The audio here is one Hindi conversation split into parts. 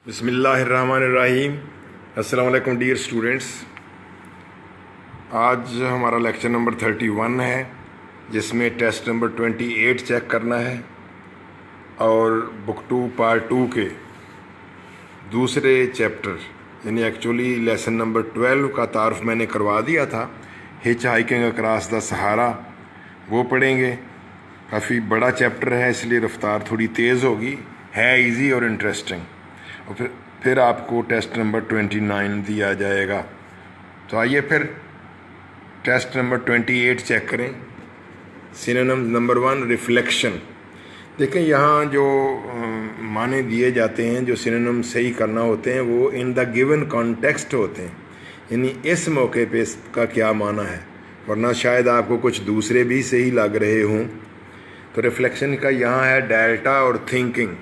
बिस्मिल्लाहिर्रहमानिर्रहीम। अस्सलाम वालेकुम डियर स्टूडेंट्स। आज हमारा लेक्चर नंबर 31 है, जिसमें टेस्ट नंबर 28 चेक करना है और बुक 2 पार्ट 2 के दूसरे चैप्टर यानी एक्चुअली लेसन नंबर 12 का तारुफ मैंने करवा दिया था, हिच हाइकिंग अक्रॉस द सहारा, वो पढ़ेंगे। काफ़ी बड़ा चैप्टर है, इसलिए रफ्तार थोड़ी तेज़ होगी, है इजी और इंटरेस्टिंग। और फिर आपको टेस्ट नंबर 29 दिया जाएगा। तो आइए फिर टेस्ट नंबर 28 चेक करें। Synonym number 1 reflection. देखें यहाँ जो माने दिए जाते हैं, जो सिनोनिम सही करना होते हैं, वो इन द गिवन कॉन्टेक्स्ट होते हैं, यानी इस मौके पे इसका क्या माना है, वरना शायद आपको कुछ दूसरे भी सही लग रहे हों। तो रिफ्लेक्शन का यहाँ है डेल्टा और थिंकिंग।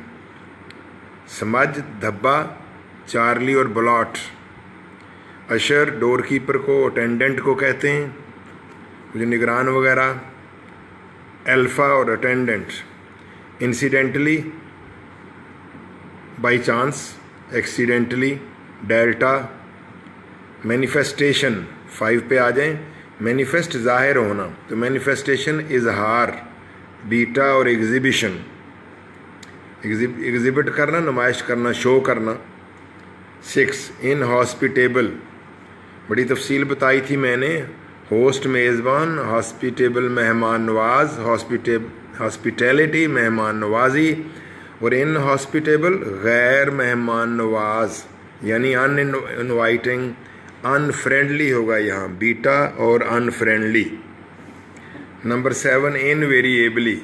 समझ, धब्बा, चार्ली और ब्लॉट। अशर डोर कीपर को, अटेंडेंट को कहते हैं, जो निगरान वगैरह। अल्फ़ा और attendant. Incidentally, by chance, accidentally. Delta. Manifestation 5 पे आ जाएं। मैनिफेस्ट ज़ाहिर होना, तो मैनिफेस्टेशन इजहार। बीटा और एग्जिबिशन, एग्जिबिट करना, नुमाइश करना, शो करना। 6 इनहॉस्पिटेबल, बड़ी तफसील बताई थी मैंने। होस्ट मेज़बान, हॉस्पिटेबल मेहमान नवाज, हॉस्पिटैलिटी मेहमान नवाजी, और इनहॉस्पिटेबल गैर मेहमान नवाज यानी अनइनवाइटिंग, अनफ्रेंडली होगा यहाँ, बीटा और अनफ्रेंडली। नंबर 7 इनवेरिएबली,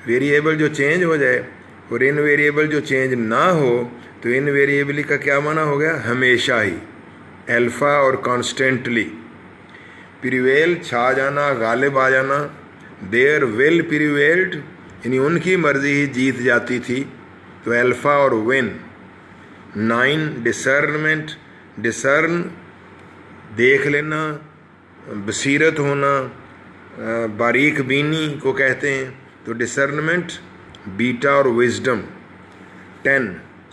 वेरिएबल जो चेंज हो जाए और इनवेरिएबल जो चेंज ना हो, तो इनवेरिएबली का क्या माना हो गया, हमेशा ही। अल्फ़ा और कॉन्स्टेंटली। प्रिवेल, छा जाना, गालिब आ जाना। देयर विल प्रिवेल्ड, यानी उनकी मर्जी ही जीत जाती थी, तो अल्फ़ा और विन। 9 डिसर्नमेंट, डिसर्न देख लेना, बसीरत होना, बारीक बीनी को कहते हैं, तो डिसर्नमेंट। बीटा और विजडम। 10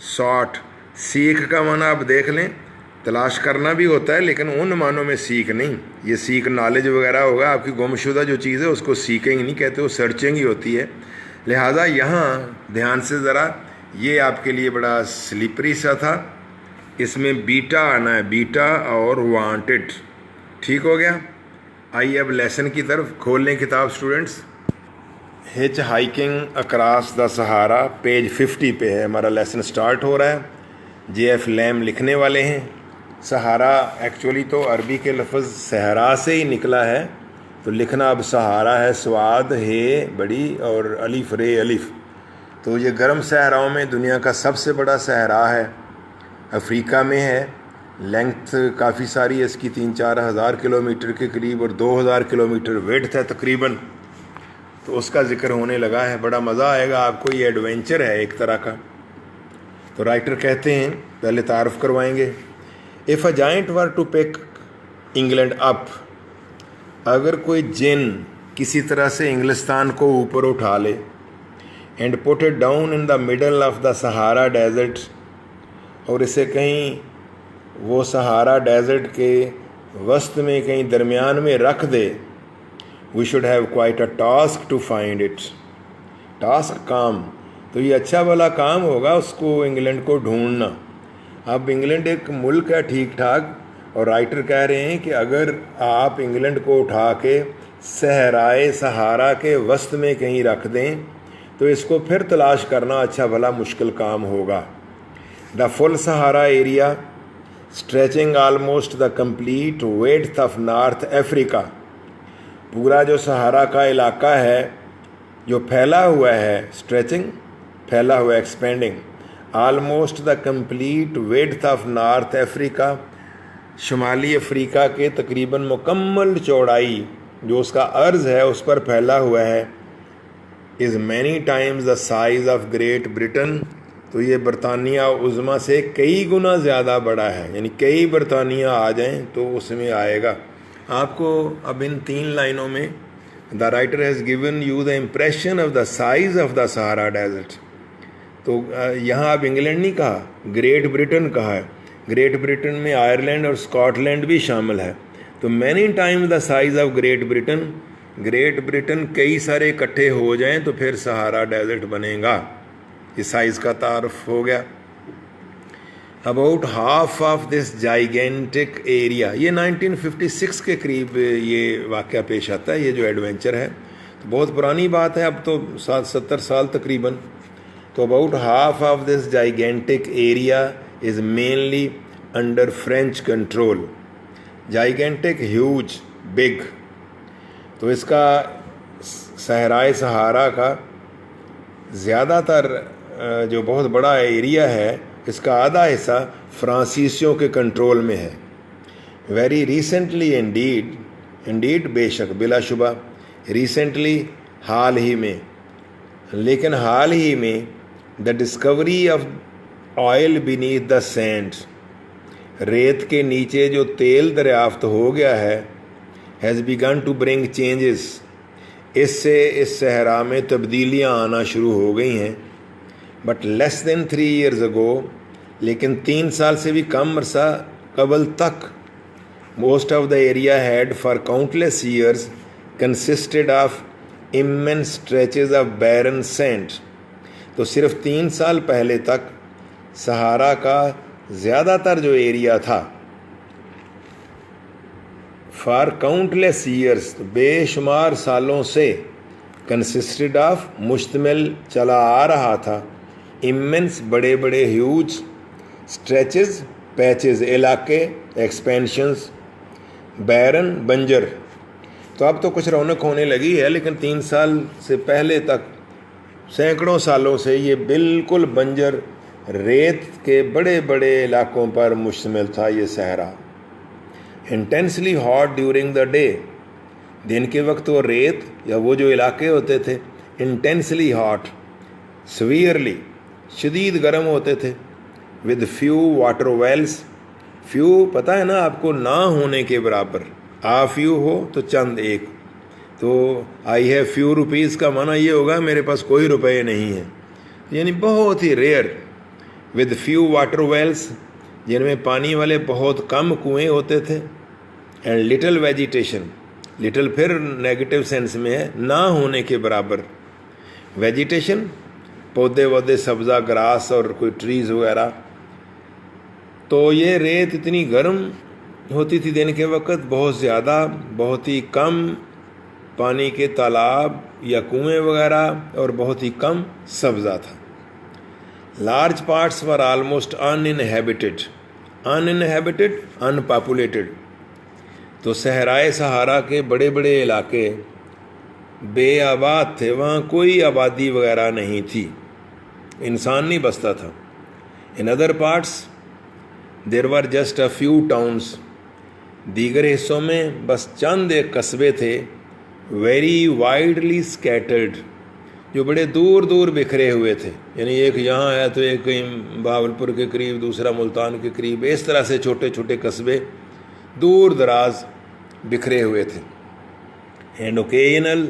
सॉट, सीख का माना आप देख लें, तलाश करना भी होता है, लेकिन उन मानों में सीख नहीं। ये सीख नॉलेज वगैरह होगा, आपकी गुमशुदा जो चीज़ है उसको सीकिंग नहीं कहते, वो सर्चिंग ही होती है। लिहाजा यहाँ ध्यान से ज़रा, ये आपके लिए बड़ा स्लिपरी सा था, इसमें बीटा आना है, बीटा और वांटेड। ठीक हो गया। आइए अब लेसन की तरफ खोल लें किताब students. Hitch hiking across the Sahara, page 50 पे है हमारा लेसन स्टार्ट हो रहा है। JF लैम लिखने वाले हैं। सहारा एक्चुअली तो अरबी के लफ्ज़ सहरा से ही निकला है, तो लिखना अब सहारा है, स्वाद हे बड़ी और अलिफ रे अलिफ। तो ये गर्म सहराओं में दुनिया का सबसे बड़ा सहरा है, अफ्रीका में है। लेंथ काफ़ी सारी है इसकी, 3-4 हज़ार किलोमीटर के करीब, और 2000 किलोमीटर विड्थ है तकरीबन। तो उसका जिक्र होने लगा है, बड़ा मज़ा आएगा आपको, ये एडवेंचर है एक तरह का। तो राइटर कहते हैं, पहले तारुफ करवाएंगे। If a giant were to pick England up, अगर कोई जिन किसी तरह से इंग्लिस्तान को ऊपर उठा ले, and put it down in the middle of the Sahara desert, और इसे कहीं वो सहारा डेजर्ट के वस्त में कहीं दरमियान में रख दे, we should have quite a task to find it. Task, काम, तो ये अच्छा वाला काम होगा उसको, इंग्लैंड को ढूंढना। अब इंग्लैंड एक मुल्क है ठीक ठाक, और राइटर कह रहे हैं कि अगर आप इंग्लैंड को उठा के सहराए सहारा के वस्त में कहीं रख दें, तो इसको फिर तलाश करना अच्छा भला मुश्किल काम होगा। The full Sahara area stretching almost the complete width of North Africa, पूरा जो सहारा का इलाका है जो फैला हुआ है, स्ट्रेचिंग फैला हुआ, expanding, almost the complete width of North Africa, शुमाली अफ्रीका के तकरीबन मुकम्मल चौड़ाई जो उसका अर्ज़ है उस पर फैला हुआ है, is many times the size of great Britain, तो ये बरतानिया उज़्मा से कई गुना ज़्यादा बड़ा है, यानी कई बरतानिया आ जाएं तो उसमें आएगा। आपको अब इन 3 लाइनों में the writer has given you the impression of the size of the Sahara desert, तो यहाँ अब इंग्लैंड नहीं कहा, ग्रेट ब्रिटेन कहा है। ग्रेट ब्रिटेन में आयरलैंड और स्कॉटलैंड भी शामिल है। तो many times the size of great Britain, great Britain कई सारे इकट्ठे हो जाएं तो फिर सहारा डेजर्ट बनेगा। इस साइज़ का तारुफ हो गया। About half of this gigantic area, ये 1956 के करीब ये वाक़या पेश आता है, ये जो एडवेंचर है। तो बहुत पुरानी बात है, अब तो 70 साल तकरीबन। तो about half of this gigantic area is mainly under French control. Gigantic, huge, big. तो इसका सहराए सहारा का ज़्यादातर जो बहुत बड़ा एरिया है, इसका आधा हिस्सा फ्रांसीसियों के कंट्रोल में है। वेरी रिसेंटली इंडीड बेशक, बिलाशुबा, रिसेंटली हाल ही में, लेकिन हाल ही में the discovery of oil beneath the sand, रेत के नीचे जो तेल दरियाफ्त हो गया है, has begun to bring changes, इससे इस सहरा में तब्दीलियाँ आना शुरू हो गई हैं। But less than 3 years ago, लेकिन 3 साल से भी कम अरसा कबल तक, most of the area had for countless years consisted of immense stretches of barren sand. तो सिर्फ 3 साल पहले तक सहारा का ज़्यादातर जो एरिया था, फॉर काउंटलेस ईयर्स, बेशुमार सालों से, कंसिस्टेड ऑफ, मुश्तमिल चला आ रहा था, इमेंस, बड़े बड़े, ह्यूज, स्ट्रेचेस, पैचेस, इलाके, एक्सपेंशंस, बैरन, बंजर। तो अब तो कुछ रौनक होने लगी है, लेकिन 3 साल से पहले तक सैकड़ों सालों से ये बिल्कुल बंजर, रेत के बड़े बड़े इलाकों पर मुश्तमिल था ये सहरा। Intensely hot during the day, दिन के वक्त वो रेत या वो जो इलाके होते थे इंटेंसली हॉट, सवियरली, शदीद गर्म होते थे। With few water wells, few पता है ना आपको, ना होने के बराबर। आ फ्यू हो तो चंद एक, तो आई हैव फ्यू रुपीज़ का माना ये होगा मेरे पास कोई रुपए नहीं है, यानी बहुत ही rare. With few water wells, जिनमें पानी वाले बहुत कम कुएँ होते थे। एंड लिटिल वेजिटेशन, लिटिल फिर नेगेटिव सेंस में है, ना होने के बराबर। वेजिटेशन, पौधे वौधे, सब्ज़ा, ग्रास और कोई ट्रीज़ वगैरह। तो ये रेत इतनी गर्म होती थी दिन के वक्त, बहुत ज़्यादा, बहुत ही कम पानी के तालाब या कुएं वगैरह, और बहुत ही कम सब्ज़ा था। लार्ज पार्ट्स वर आलमोस्ट अनइनहेबिटेड, अनपॉपुलेटेड। तो सहराए सहारा के बड़े बड़े इलाके बेआबाद थे, वहाँ कोई आबादी वगैरह नहीं थी, इंसान नहीं बसता था। In other parts there were just a few towns, दीगर हिस्सों में बस चंद एक कस्बे थे। वेरी वाइडली स्कैटर्ड, जो बड़े दूर दूर बिखरे हुए थे, यानी एक यहाँ है तो एक कहीं भावलपुर के करीब, दूसरा मुल्तान के करीब, इस तरह से छोटे छोटे कस्बे दूर दराज बिखरे हुए थे। And occasional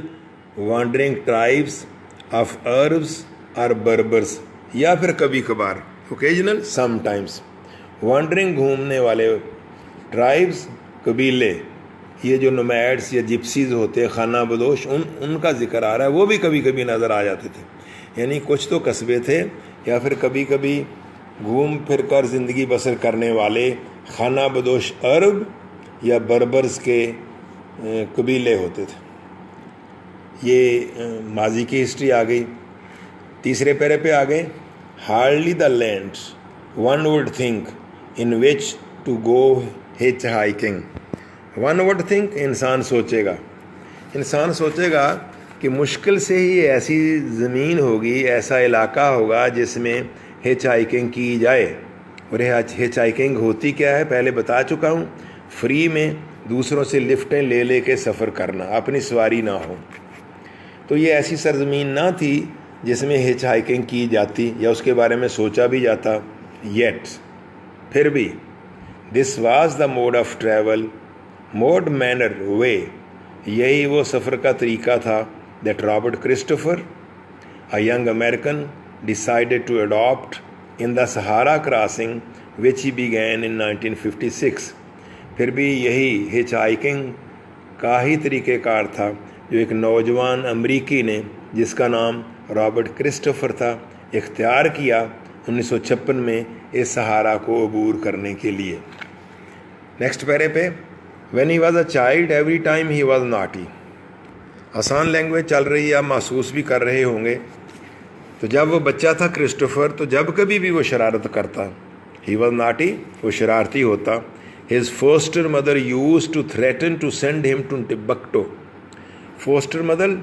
wandering tribes of Arabs और बर्बर्स, या फिर कभी कभार, ओकेजनल, समटाइम्स, वांडरिंग, घूमने वाले, ट्राइब्स, कबीले, ये जो नोमैड्स या जिप्सीज होते हैं, खाना बदोश, उनका जिक्र आ रहा है, वो भी कभी कभी नज़र आ जाते थे। यानी कुछ तो कस्बे थे, या फिर कभी कभी घूम फिर कर ज़िंदगी बसर करने वाले खाना बदोश अरब या बर्बर्स के कबीले होते थे। ये माजी की हिस्ट्री आ गई। तीसरे पैरे पे आ गए। Hardly the lands one would think in which to go hitch hiking. One would think, इंसान सोचेगा कि मुश्किल से ही ऐसी ज़मीन होगी, ऐसा इलाका होगा जिसमें हिच हाइकिंग की जाए। और हिच हाइकिंग होती क्या है पहले बता चुका हूँ, फ्री में दूसरों से लिफ्टें ले ले के सफ़र करना, अपनी सवारी ना हो। तो ये ऐसी सरजमीन ना थी जिसमें हिच हाइकिंग की जाती या उसके बारे में सोचा भी जाता। येट फिर भी this was the mode of travel, mode, manner, way, यही वो सफ़र का तरीका था that Robert Christopher, a young American decided to adopt in the Sahara crossing which he began in 1956. फिर भी यही हिचहाइकिंग का ही तरीक़ेकार था जो एक नौजवान अमरीकी ने, जिसका नाम रॉबर्ट क्रिस्टोफर था, इख्तियार किया 1956 में इस सहारा को अबूर करने के लिए। नेक्स्ट पैरे पे, When he was a child every time he was naughty। आसान लैंग्वेज चल रही है, आप महसूस भी कर रहे होंगे। तो जब वो बच्चा था क्रिस्टोफर, तो जब कभी भी वो शरारत करता, ही वॉज नाटी, वो शरारती होता। His foster mother use to threaten to send him to Timbuktu. Foster mother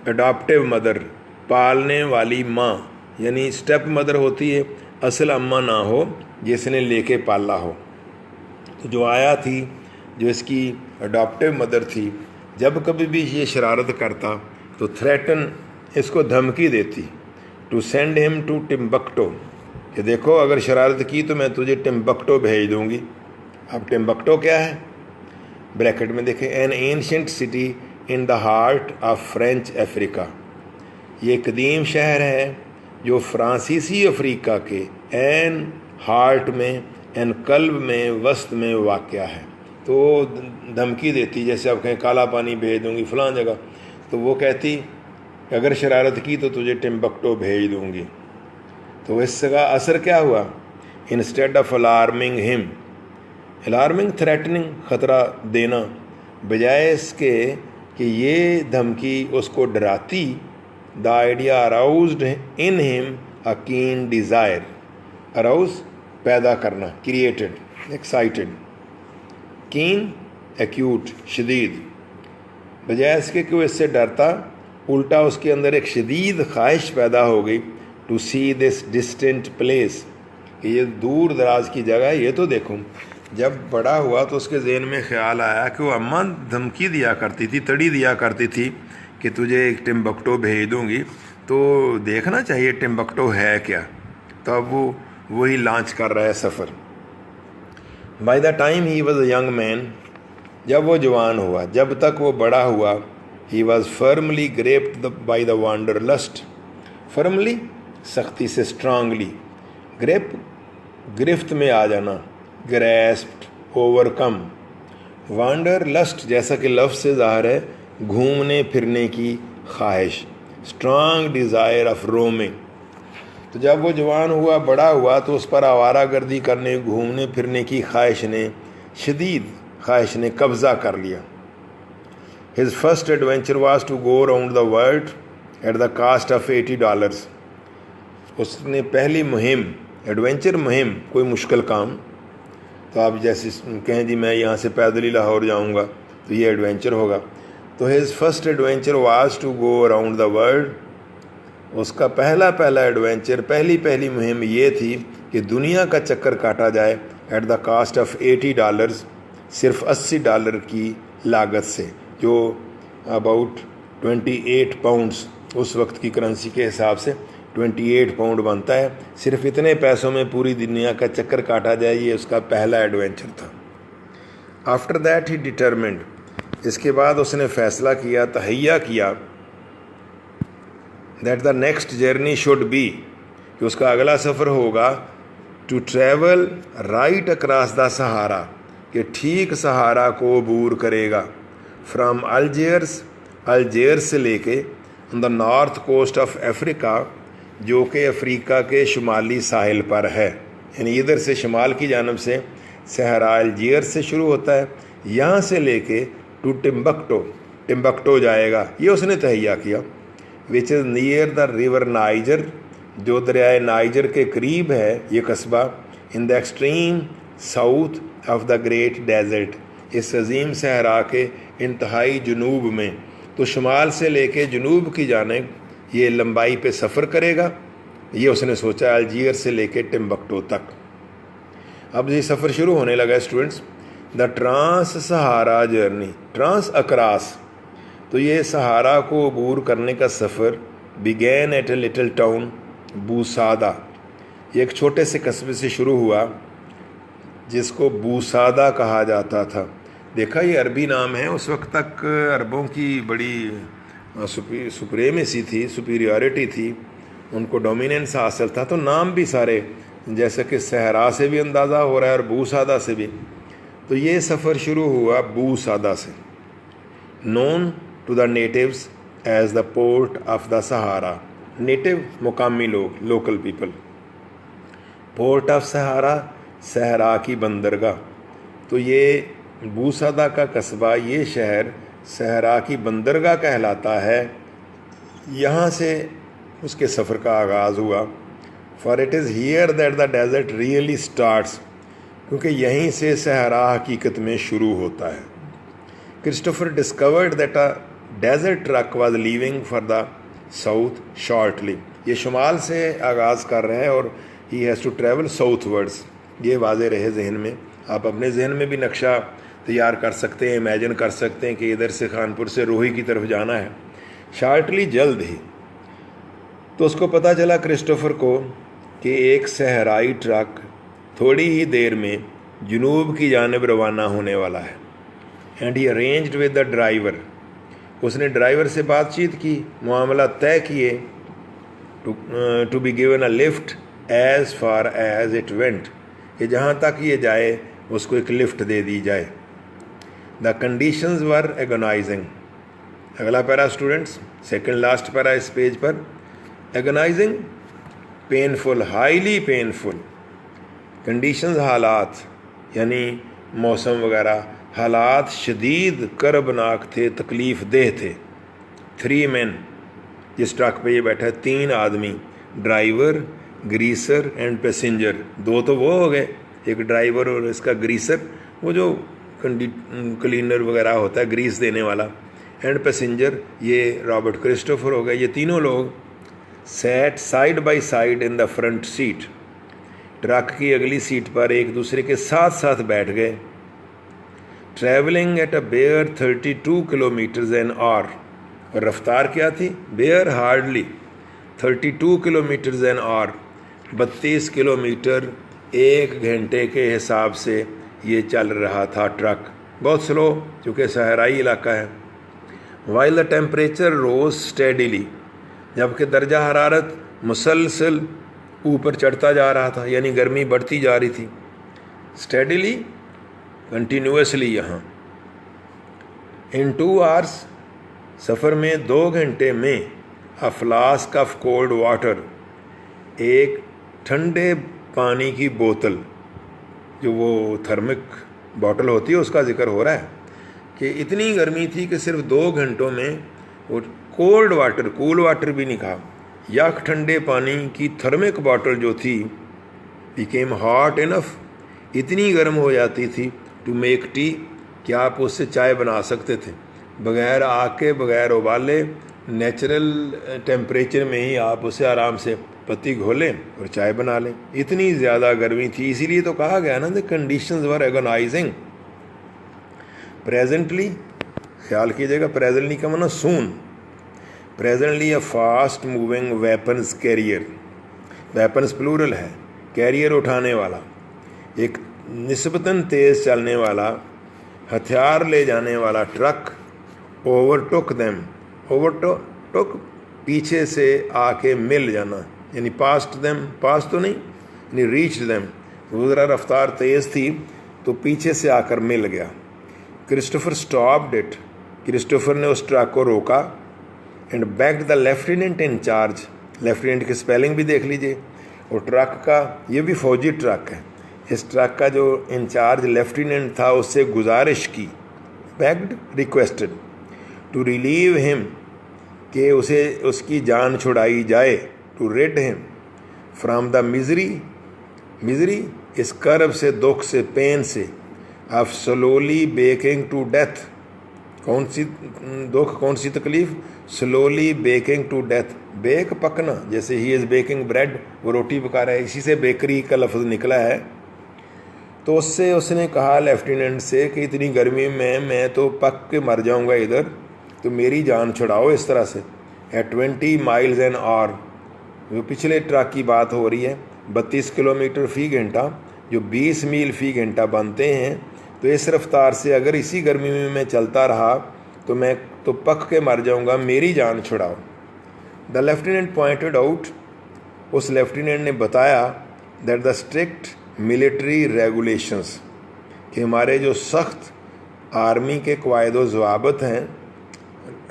adoptive mother, पालने वाली माँ, यानी स्टेप मदर होती है, असल अम्मा ना हो जिसने लेके पाला हो। तो जो आया थी, जो इसकी अडॉप्टिव मदर थी, जब कभी भी ये शरारत करता तो थ्रेटन, इसको धमकी देती, टू सेंड हिम टू टिम्बक्टो, कि देखो अगर शरारत की तो मैं तुझे टिम्बक्टो भेज दूंगी। अब टिम्बक्टो क्या है? ब्रैकेट में देखें, N ancient city in the heart of French Africa. ये कदीम शहर है जो फ्रांसीसी अफ्रीका के एन हार्ट में, एन कल्ब में, वस्त में वाक़या है। तो धमकी देती, जैसे आप कहें काला पानी भेज दूंगी फ़लाँ जगह, तो वो कहती अगर शरारत की तो तुझे टिम्बक्टो भेज दूंगी। तो इसका असर क्या हुआ? Instead of alarming him, alarming threatening, ख़तरा देना, बजाय इसके कि ये धमकी उसको डराती, the idea aroused in him a keen desire, arouse पैदा करना, क्रिएटेड, एक्साइटेड, कीन एक्यूट, शदीद, बजाय इसके कि वो इससे डरता, उल्टा उसके अंदर एक शदीद ख्वाहिश पैदा हो गई, to see this distant place, ये दूर दराज की जगह है, ये तो देखूं। जब बड़ा हुआ तो उसके जहन में ख्याल आया कि वो अम्मा धमकी दिया करती थी, तड़ी दिया करती थी कि तुझे एक टिम्बक्टो भेज दूंगी, तो देखना चाहिए टिम्बक्टो है क्या। तो अब वो वही लॉन्च कर रहा है सफ़र। By the time he was a young man, जब वो जवान हुआ, जब तक वो बड़ा हुआ, he was firmly gripped by the wanderlust, firmly सख्ती से, स्ट्रांगली, ग्रेप गिरफ्त में आ जाना, ग्रेस्प्ड, ओवरकम, वांडर लस्ट जैसा कि लफ्ज़ से ज़ाहिर है, घूमने फिरने की ख्वाहिश, स्ट्रांग डिज़ायर ऑफ रोमिंग। तो जब वो जवान हुआ, बड़ा हुआ, तो उस पर आवारा गर्दी करने, घूमने फिरने की ख्वाहिश ने, शदीद ख्वाहिश ने कब्ज़ा कर लिया। His first adventure was to go around the world at the cost of $80। उसने पहली मुहिम, एडवेंचर मुहिम, कोई मुश्किल काम, तो आप जैसे कहें जी मैं यहाँ से पैदल ही लाहौर जाऊँगा, तो ये एडवेंचर होगा। तो his first adventure was to go around the world, उसका पहला एडवेंचर, पहली मुहिम ये थी कि दुनिया का चक्कर काटा जाए, एट द कास्ट ऑफ $80, सिर्फ $80 की लागत से, जो अबाउट 28 पाउंड्स उस वक्त की करेंसी के हिसाब से 28 पाउंड बनता है। सिर्फ इतने पैसों में पूरी दुनिया का चक्कर काटा जाए, ये उसका पहला एडवेंचर था। आफ्टर दैट ही डिटरमिन्ड, इसके बाद उसने फ़ैसला किया, तहैया किया, that the next journey should be, कि उसका अगला सफ़र होगा, to travel right across the Sahara, कि ठीक सहारा को अबूर करेगा, फ्राम अल्जीयर्स, अल्जीयर्स से लेके on the north coast of Africa, जो कि अफ्रीका के शुमाली साहिल पर है, यानी इधर से शुमाल की जानब से सहरा अल्जीयर्स से शुरू होता है, यहाँ से लेके टू टिम्बक्टो, टिम्बक्टो जाएगा, ये उसने तहैया किया, which is near the river Niger, जो दरियाए नाइजर के करीब है ये कस्बा, in the extreme south of the great desert, इस अजीम सहरा के इंतहाई जनूब में। तो शुमाल से लेके जनूब की जानिब ये लंबाई पे सफ़र करेगा, ये उसने सोचा, अल्जीयर से लेके टिम्बक्टो तक। अब ये सफ़र शुरू होने लगा students. The trans Sahara journey, trans across, तो ये सहारा को अबूर करने का सफ़र began at a little town Boussaada, ये एक छोटे से कस्बे से शुरू हुआ जिसको बूसादा कहा जाता था। देखा, ये अरबी नाम है, उस वक्त तक अरबों की बड़ी सुप्रीमेसी थी, सुपीरियरिटी थी, उनको डोमिनेंस हासिल था, तो नाम भी सारे, जैसे कि सहरा से भी अंदाज़ा हो रहा है और बूसादा से भी। तो ये सफ़र शुरू हुआ बूसादा से, known to the natives as the port of the Sahara. Native मुकामी लोग, local people. Port of Sahara, सहरा की बंदरगाह। तो ये बूसादा का कस्बा, ये शहर सहरा की बंदरगाह कहलाता है। यहाँ से उसके सफ़र का आगाज़ हुआ। For it is here that the desert really starts, क्योंकि यहीं से सहरा हकीकत में शुरू होता है। Christopher discovered that a desert truck was leaving for the south shortly. ये शुमाल से आगाज़ कर रहे हैं और he has to travel southwards. ये वाज़े रहे जहन में। आप अपने जहन में भी नक्शा तैयार कर सकते हैं, इमेजिन कर सकते हैं कि इधर से खानपुर से रोही की तरफ जाना है, शॉर्टली, जल्द ही। तो उसको पता चला क्रिस्टोफर को कि एक सहराई ट्रक थोड़ी ही देर में जुनूब की जानिब रवाना होने वाला है। And he arranged with the driver. उसने ड्राइवर से बातचीत की, मामला तय किए, to be given a lift as far as it went, कि जहाँ तक ये जाए उसको एक लिफ्ट दे दी जाए। The conditions were agonising. अगला para students, second last para इस पेज पर। Agonising, painful, highly painful. Conditions, हालात, यानी मौसम वगैरह। हालात शदीद करबनाक थे, तकलीफ़ देह थे। 3 men, जिस ट्रक पे ये बैठा है 3 आदमी, ड्राइवर, ग्रीसर एंड पैसेंजर। 2 तो वो हो गए, एक ड्राइवर और इसका ग्रीसर, वो जो क्लीनर वगैरह होता है, ग्रीस देने वाला, एंड पैसेंजर, ये रॉबर्ट क्रिस्टोफर हो गए। ये तीनों लोग sat side by side in the front seat. Truck की अगली सीट पर एक दूसरे के साथ साथ बैठ गए। Travelling at a bare 32 kilometres an hour. और रफ्तार क्या थी? Bare hardly 32 kilometres an hour, 32 kilometre 1 घंटे के हिसाब से ये चल रहा था ट्रक। बहुत स्लो, चूँकि सहराई इलाका है। While the temperature rose steadily, जबकि दर्जा हरारत मुसलसल ऊपर चढ़ता जा रहा था, यानी गर्मी बढ़ती जा रही थी। Steadily, continuously. यहाँ इन 2 hours, सफ़र में 2 घंटे में, अ फ्लास्क ऑफ कोल्ड वाटर, एक ठंडे पानी की बोतल, जो वो थर्मिक बॉटल होती है उसका जिक्र हो रहा है कि इतनी गर्मी थी कि सिर्फ 2 घंटों में वो कोल्ड वाटर, कूल वाटर भी नहीं कहा, यख ठंडे पानी की थर्मिक बॉटल जो थी, बिकेम हॉट इनफ, इतनी गर्म हो जाती थी, टू मेक टी, क्या आप उससे चाय बना सकते थे बग़ैर आग के, बग़ैर उबाले, नेचुरल टेम्परेचर में ही आप उसे आराम से पत्ती घोलें और चाय बना लें। इतनी ज़्यादा गर्मी थी, इसीलिए तो कहा गया ना, the conditions were agonising. Presently, ख्याल कीजिएगा, प्रेजेंटली का माना soon. Presently a fast moving weapons carrier, weapons plural है, कैरियर उठाने वाला, एक निस्बतन तेज़ चलने वाला, हथियार ले जाने वाला ट्रक, ओवरटुक देम, ओवरटुक पीछे से आके मिल जाना, यानी पास्ट देम, पास तो नहीं, यानी रीच्ड देम, वो ज़रा रफ्तार तेज़ थी तो पीछे से आकर मिल गया। क्रिस्टोफर स्टॉप्ड इट, क्रिस्टोफर ने उस ट्रक को रोका। And backed the lieutenant in charge, lieutenant की स्पेलिंग भी देख लीजिए। और ट्रक का, ये भी फौजी ट्रक है, इस ट्रक का जो इंचार्ज लेफ्टिनेंट था उससे गुजारिश की, begged, requested, to relieve him, कि उसे उसकी जान छुड़ाई जाए, to rid him from the misery, misery इस कर्ब से, दुख से, पेन से, of slowly baking to death, कौन सी दुख, कौन सी तकलीफ़? Slowly baking to death, bake पकना, जैसे ही इज़ बेकिंग ब्रेड, वो रोटी पका रहा है, इसी से बेकरी का लफ्ज़ निकला है। तो उससे उसने कहा लेफ्टिनेंट से कि इतनी गर्मी में मैं तो पक के मर जाऊंगा इधर, तो मेरी जान छुड़ाओ इस तरह से। एट 20 miles an hour, वो पिछले ट्रक की बात हो रही है, 32 किलोमीटर फ़ी घंटा, जो 20 मील फ़ी घंटा बनते हैं। तो इस रफ्तार से अगर इसी गर्मी में मैं चलता रहा तो मैं तो पक के मर जाऊंगा, मेरी जान छुड़ाओ। द लेफ्टिनेंट पॉइंटेड आउट उस लेफ्टिनेंट ने बताया that the strict military regulations, कि हमारे जो सख्त आर्मी के क़वायद ज़वाबत हैं,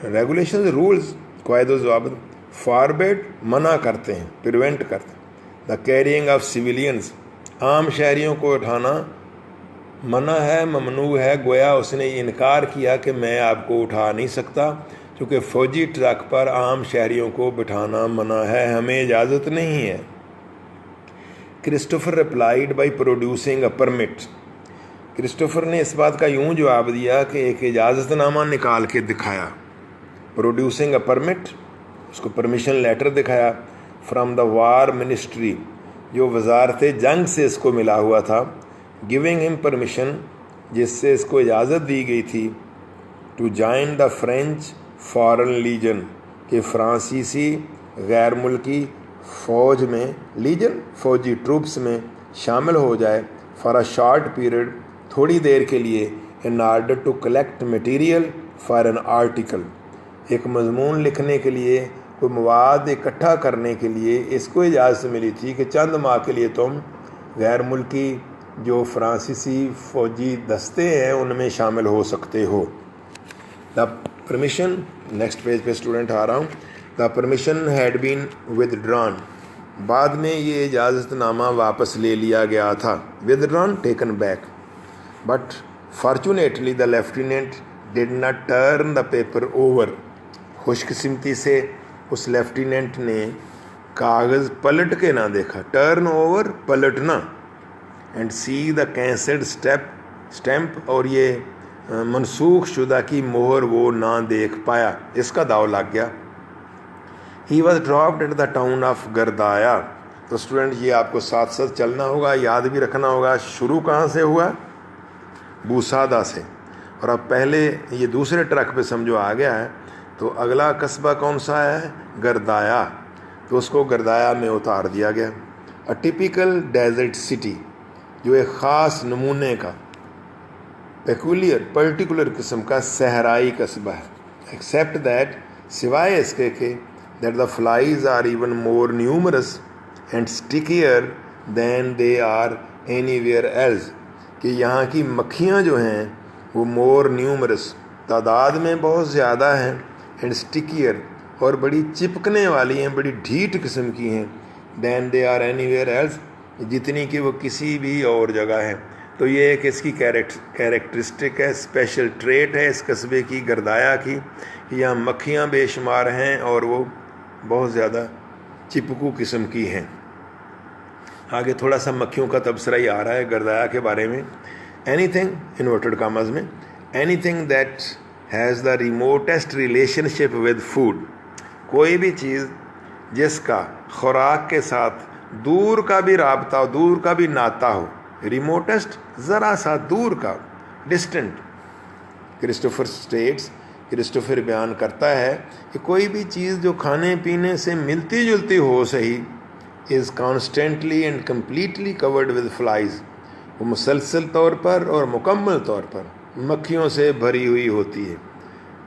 रेगुलेशंस रूल्स क़वायद ज़वाबत फॉरबिड मना करते हैं, प्रिवेंट करते हैं द कैरिंग ऑफ सिविलियंस, आम शहरियों को उठाना मना है, ममनू है। गोया उसने इनकार किया कि मैं आपको उठा नहीं सकता, क्योंकि फ़ौजी ट्रक पर आम शहरियों को बिठाना मना है, हमें इजाज़त नहीं है। Christopher replied by producing a permit, Christopher ने इस बात का यूं जवाब दिया कि एक इजाज़तनामा निकाल के दिखाया। प्रोड्यूसिंग अ परमिट, उसको परमिशन लेटर दिखाया फ्रॉम द वार मिनिस्ट्री, जो वजारत जंग से इसको मिला हुआ था। गिविंग हिम परमिशन, जिससे इसको इजाज़त दी गई थी to join the French Foreign Legion, कि फ्रांसीसी गैर मुल्की फ़ौज में, लीजन फ़ौजी ट्रूप्स में शामिल हो जाए फॉर अ शॉर्ट पीरियड, थोड़ी देर के लिए, in order to collect material for an article, एक मजमून लिखने के लिए, कोई मवाद इकट्ठा करने के लिए इसको इजाज़त मिली थी कि चंद माह के लिए तुम गैर मुल्की जो फ्रांसीसी फ़ौजी दस्ते हैं उनमें शामिल हो सकते हो। द परमिशन, नेक्स्ट पेज पे स्टूडेंट आ रहा हूँ, the permission had been withdrawn, बाद में ये इजाज़तनामा वापस ले लिया गया था, withdrawn taken back, but fortunately the lieutenant did not turn the paper over, खुशकिस्मती से उस लेफ्टिनेंट ने कागज़ पलट के ना देखा, टर्न ओवर पलटना, and see the cancelled stamp, और ये मनसूख शुदा की मोहर वो ना देख पाया, इसका दाव लग गया। He was dropped at the town of Ghardaia. तो स्टूडेंट ये आपको साथ साथ चलना होगा, याद भी रखना होगा, शुरू कहाँ से हुआ, बूसादा से, और अब पहले ये दूसरे ट्रक पे समझो आ गया है, तो अगला कस्बा कौन सा है, गर्दाया, तो उसको गर्दाया में उतार दिया गया। अ टिपिकल डेजर्ट सिटी, जो एक ख़ास नमूने का, पेकुलियर पर्टिकुलर किस्म का सहराई कस्बा है, एक्सेप्ट दैट, सिवाय इसके कि that the flies are even more numerous and stickier than they are anywhere else, कि यहाँ की मक्खियाँ जो हैं वो मोर न्यूमरस, तादाद में बहुत ज़्यादा हैं, एंड स्टिकियर, और बड़ी चिपकने वाली हैं, बड़ी ढीठ किस्म की हैं, than they are anywhere else, जितनी कि वो किसी भी और जगह है। तो ये एक इसकी कैरेक्टरिस्टिक है, स्पेशल ट्रेट है इस कस्बे की, गर्दाया की, यहाँ मक्खियाँ बेशुमार हैं और वो बहुत ज़्यादा चिपकू किस्म की हैं। आगे थोड़ा सा मक्खियों का तबसरा ही आ रहा है गर्दाया के बारे में। एनीथिंग, इन्वर्टेड कामर्स में, anything that has the remotest relationship with food, कोई भी चीज़ जिसका खुराक के साथ दूर का भी राबता हो, दूर का भी नाता हो, रिमोटेस्ट ज़रा सा दूर का, डिस्टेंट। क्रिस्टोफर स्टेट्स, क्रिस्टोफर बयान करता है कि कोई भी चीज़ जो खाने पीने से मिलती जुलती हो सही, is constantly and completely covered with flies, वो मुसलसल तौर पर और मुकम्मल तौर पर मक्खियों से भरी हुई होती है,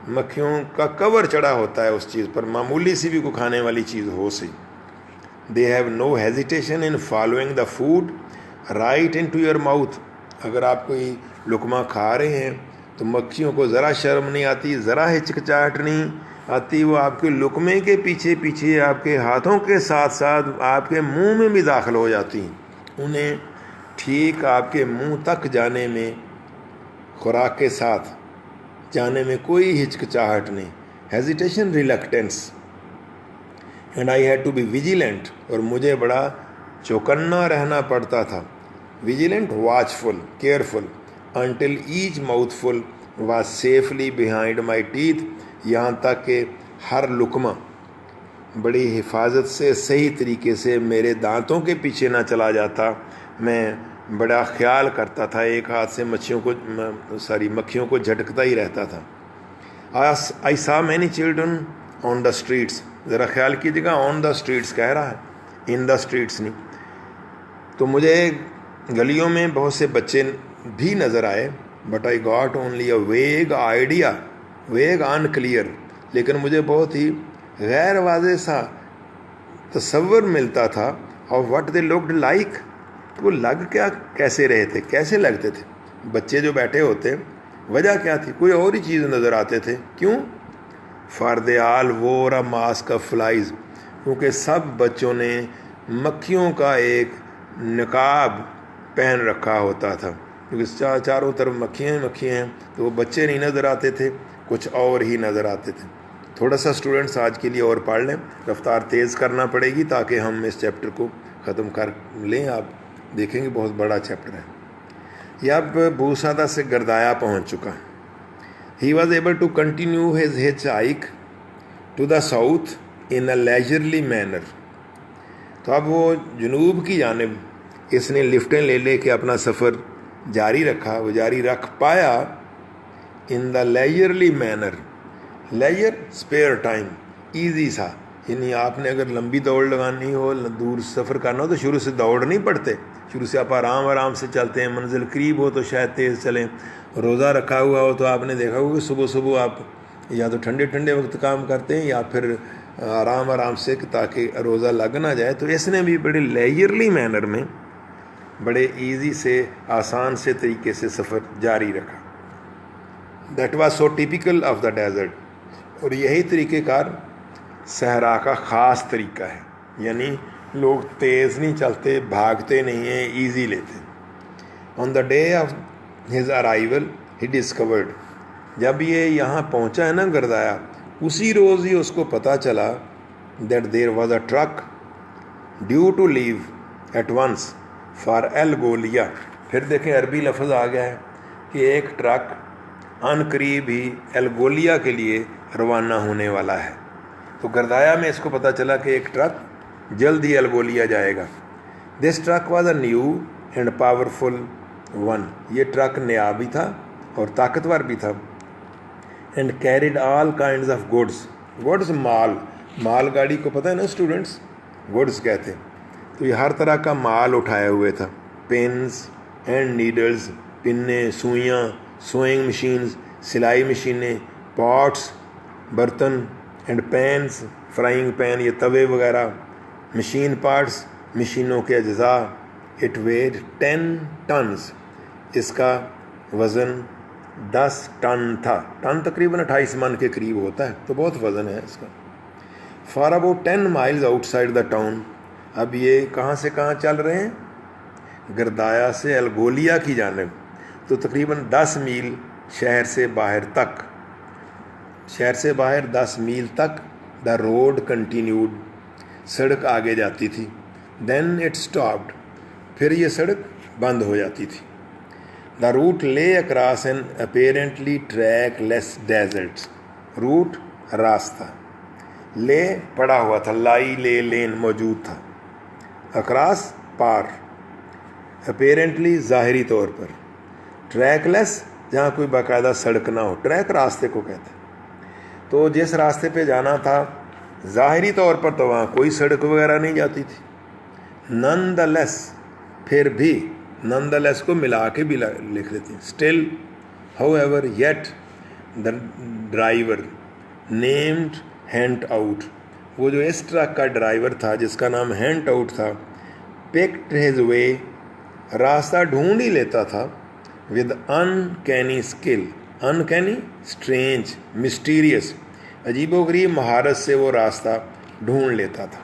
मक्खियों का कवर चढ़ा होता है उस चीज़ पर, मामूली सी भी को खाने वाली चीज़ हो सही। They have no hesitation in following the food right into your mouth, अगर आप कोई लुकमा खा रहे हैं तो मक्खियों को ज़रा शर्म नहीं आती, ज़रा हिचकिचाहट नहीं आती, वो आपके लुकमे के पीछे पीछे आपके हाथों के साथ साथ आपके मुंह में भी दाखिल हो जाती हैं, उन्हें ठीक आपके मुंह तक जाने में, खुराक के साथ जाने में कोई हिचकिचाहट नहीं, hesitation, reluctance. And I had to be vigilant, और मुझे बड़ा चौकन्ना रहना पड़ता था, vigilant, watchful, careful, until each mouthful was safely behind my teeth, यहाँ तक कि हर लुकमा बड़ी हिफाजत से सही तरीके से मेरे दांतों के पीछे ना चला जाता। मैं बड़ा ख्याल करता था, एक हाथ से मक्खियों को झटकता ही रहता था। आई saw many children on the streets, ज़रा ख्याल कीजिएगा, ऑन द स्ट्रीट्स कह रहा है, इन द स्ट्रीट्स नहीं। तो मुझे गलियों में बहुत से बच्चे भी नज़र आए, बट आई गॉट ओनली अ वेग आइडिया, वेग अनक्लियर, लेकिन मुझे बहुत ही गैर वाज़ेह सा तसव्वुर मिलता था of what they looked like, वो लग क्या कैसे रहे थे, कैसे लगते थे। बच्चे जो बैठे होते, वजह क्या थी, कोई और ही चीज़ नज़र आते थे। क्यों? फॉर दे आल वोर अ मास्क ऑफ फ्लाइज, क्योंकि सब बच्चों ने मक्खियों का एक नकाब पहन रखा होता था, क्योंकि चारों तरफ मक्खियाँ हैं, तो वो बच्चे नहीं नज़र आते थे, कुछ और ही नज़र आते थे। थोड़ा सा स्टूडेंट्स आज के लिए और पढ़ लें, रफ्तार तेज़ करना पड़ेगी ताकि हम इस चैप्टर को ख़त्म कर लें। आप देखेंगे बहुत बड़ा चैप्टर है। यह अब बूसादा से गर्दाया पहुंच चुका। He was able to continue his hitchhike to the south in a leisurely manner. तो अब वो जनूब की जानिब इसने लिफ्टें ले ले के अपना सफ़र जारी रखा, वो जारी रख पाया in the leisurely manner. Leisure spare time, easy सा, यानी आपने अगर लंबी दौड़ लगानी हो, दूर सफ़र करना हो तो शुरू से दौड़ नहीं पड़ते, शुरू से आप आराम से चलते हैं। मंजिल करीब हो तो शायद तेज़ चलें। रोज़ा रखा हुआ हो तो आपने देखा होगा कि सुबह सुबह आप या तो ठंडे वक्त काम करते हैं या फिर आराम से, ताकि रोज़ा लग ना जाए। तो इसने भी बड़े लेजरली मैनर में, बड़े इजी से, आसान से तरीके से सफ़र जारी रखा। That was so typical of the desert, और यही तरीक़ेकार सहरा का ख़ास तरीका है, यानी लोग तेज़ नहीं चलते, भागते नहीं हैं, ईजी लेते। On the day of his arrival he discovered, जब ये यहाँ पहुँचा है ना गर्दाया, उसी रोज़ ही उसको पता चला that there was a truck due to leave at once for एल्गोलिया। फिर देखें अरबी लफ्ज़ आ गया है कि एक ट्रक अनकरीब ही एल्गोलिया के लिए रवाना होने वाला है। तो गर्दाया में इसको पता चला कि एक ट्रक जल्द ही एल्गोलिया जाएगा। This truck was a new and powerful one, ये ट्रक नया भी था और ताकतवर भी था। And carried all kinds of goods, माल गाड़ी को पता है ना स्टूडेंट्स, गुड्स कहते हैं। तो ये हर तरह का माल उठाए हुए था। पेन्स एंड नीडल्स, पिन्ने, सुइयाँ, सोइंग मशीन्स, सिलाई मशीनें, पॉट्स, बर्तन, एंड पैन्स, फ्राइंग पैन, ये तवे वगैरह, मशीन पार्ट्स, मशीनों के अज्जा। इट वेड 10 टन्स, इसका वज़न 10 टन था। टन तकरीबन 28 मन के करीब होता है, तो बहुत वज़न है इसका। For about 10 miles outside the town, अब ये कहाँ से कहाँ चल रहे हैं? गर्दाया से एल्गोलिया की जानिब, तो तकरीबन 10 मील शहर से बाहर 10 मील तक द रोड कंटिन्यूड, सड़क आगे जाती थी। देन इट स्टॉप्ड, फिर ये सड़क बंद हो जाती थी। The route lay across an apparently trackless deserts, route रास्ता, ले पड़ा हुआ था, लाई ले लेन मौजूद था, अक्रॉस पार, अपेरेंटली ज़ाहिरी तौर पर, ट्रैकलेस जहाँ कोई बाकायदा सड़क ना हो, ट्रैक रास्ते को कहते हैं। तो जिस रास्ते पे जाना था ज़ाहिरी तौर पर तो वहाँ कोई सड़क वगैरह नहीं जाती थी। नॉनदलेस, फिर भी, नॉनदलेस को मिला के भी लिख लेते हैं। Still, however, yet, the driver named hand out, वो जो इस ट्रक का ड्राइवर था जिसका नाम हैंड आउट था, पिक्ड हिज वे, रास्ता ढूंढ ही लेता था, with uncanny skill, uncanny, strange, mysterious, अजीबोगरीब महारत से वो रास्ता ढूंढ लेता था।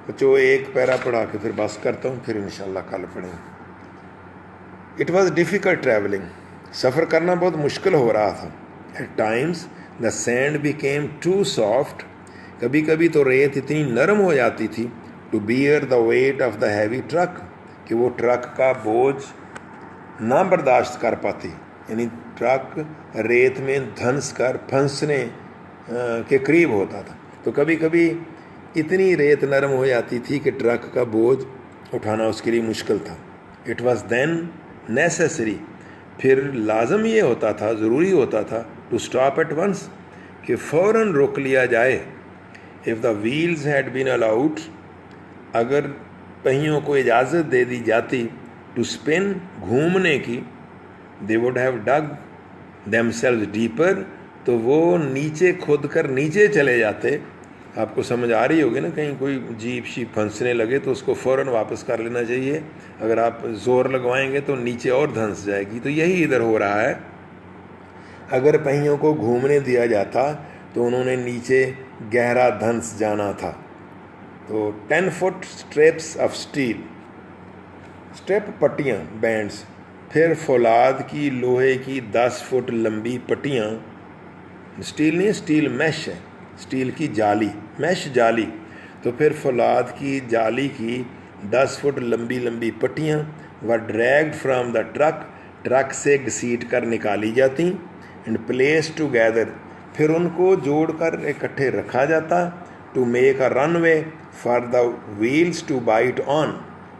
बच्चों एक पैरा पढ़ा के फिर बस करता हूँ, फिर इंशाल्लाह कल पढ़ेंगे। इट वॉज डिफ़िकल्ट ट्रैवलिंग, सफ़र करना बहुत मुश्किल हो रहा था। At times the sand became too soft, कभी कभी तो रेत इतनी नरम हो जाती थी, to bear the weight of the heavy truck, कि वो ट्रक का बोझ ना बर्दाश्त कर पाती, यानी ट्रक रेत में धंस कर फंसने के करीब होता था। तो कभी कभी इतनी रेत नरम हो जाती थी कि ट्रक का बोझ उठाना उसके लिए मुश्किल था। इट वॉज देन नेसेसरी, फिर लाजम ये होता था, ज़रूरी होता था, टू स्टॉप एट वंस, कि फ़ौरन रोक लिया जाए। If the wheels had been allowed, अगर पहियों को इजाज़त दे दी जाती, टू स्पिन, घूमने की, they would have dug themselves deeper, तो वो नीचे खोद कर नीचे चले जाते, आपको समझ आ रही होगी ना, कहीं कोई जीप शीप फंसने लगे तो उसको फ़ौरन वापस कर लेना चाहिए, अगर आप ज़ोर लगवाएंगे तो नीचे और धंस जाएगी। तो यही इधर हो रहा है। अगर पहियों को घूमने दिया जाता तो उन्होंने नीचे गहरा धंस जाना था। तो 10 foot straps of steel, strap पट्टियाँ, बैंड्स। फिर फौलाद की लोहे की 10 फुट लंबी पट्टियाँ, स्टील नहीं, स्टील मैश है, स्टील की जाली, मैश जाली। तो फिर फौलाद की जाली की 10 फुट लंबी लंबी पट्टियाँ व dragged from the truck, truck से घसीट कर निकाली जाती। एंड प्लेस टुगेदर, फिर उनको जोड़कर इकट्ठे रखा जाता। To make a runway for the wheels to bite on,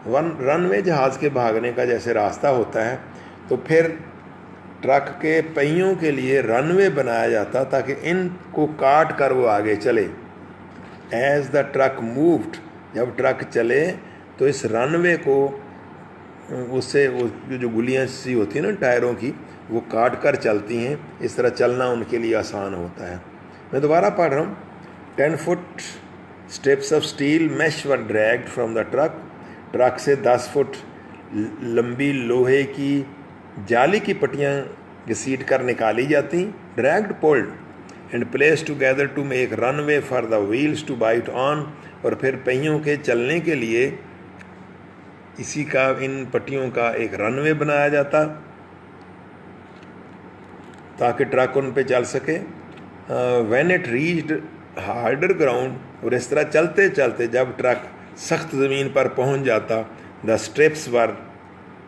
runway जहाज़ के भागने का जैसे रास्ता होता है, तो फिर ट्रक के पहियों के लिए रनवे बनाया जाता ताकि इनको काट कर वो आगे चले। एज द ट्रक मूव्ड, जब ट्रक चले तो इस रनवे को, उससे वो जो गुलियाँ सी होती हैं ना टायरों की, वो काट कर चलती हैं। इस तरह चलना उनके लिए आसान होता है। मैं दोबारा पढ़ रहा हूँ। 10 foot steps of steel mesh were dragged from the truck, truck से 10 फुट लंबी लोहे की जाली की पट्टियाँ घसीट कर निकाली जाती। Dragged, pulled and place together to make runway for the wheels to bite on, और फिर पहियों के चलने के लिए इसी का, इन पट्टियों का एक रनवे बनाया जाता ताकि ट्रक उन पे चल सके। When it reached harder ground, और इस तरह चलते चलते जब ट्रक सख्त ज़मीन पर पहुंच जाता, the strips were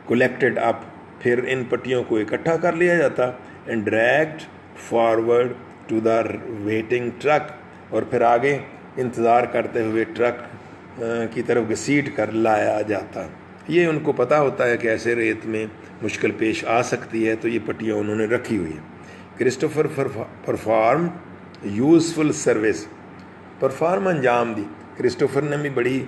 collected up, फिर इन पट्टियों को इकट्ठा कर लिया जाता। And dragged forward to the waiting truck, और फिर आगे इंतज़ार करते हुए ट्रक की तरफ घसीट कर लाया जाता। ये उनको पता होता है कि ऐसे रेत में मुश्किल पेश आ सकती है, तो ये पट्टियाँ उन्होंने रखी हुई है। Christopher perform useful service, perform अंजाम दी, क्रिस्टोफर ने भी बड़ी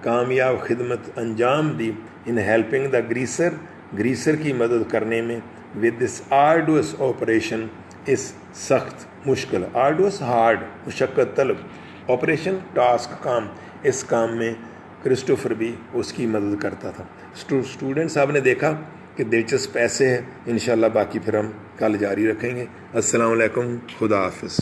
कामयाब खिदमत अंजाम दी। In helping the greaser, greaser की मदद करने में। विद दिस आर्डुअस ऑपरेशन, इस सख्त मुश्किल, आर्डुअस हार्ड, मुशक्क़त तलब, ऑपरेशन टास्क काम, इस काम में क्रिस्टोफर भी उसकी मदद करता था। स्टूडेंट साहब ने देखा कि दिलचस्प ऐसे है। इंशाल्लाह बाकी फिर हम कल जारी रखेंगे। अस्सलाम वालेकुम, खुदा हाफिज़।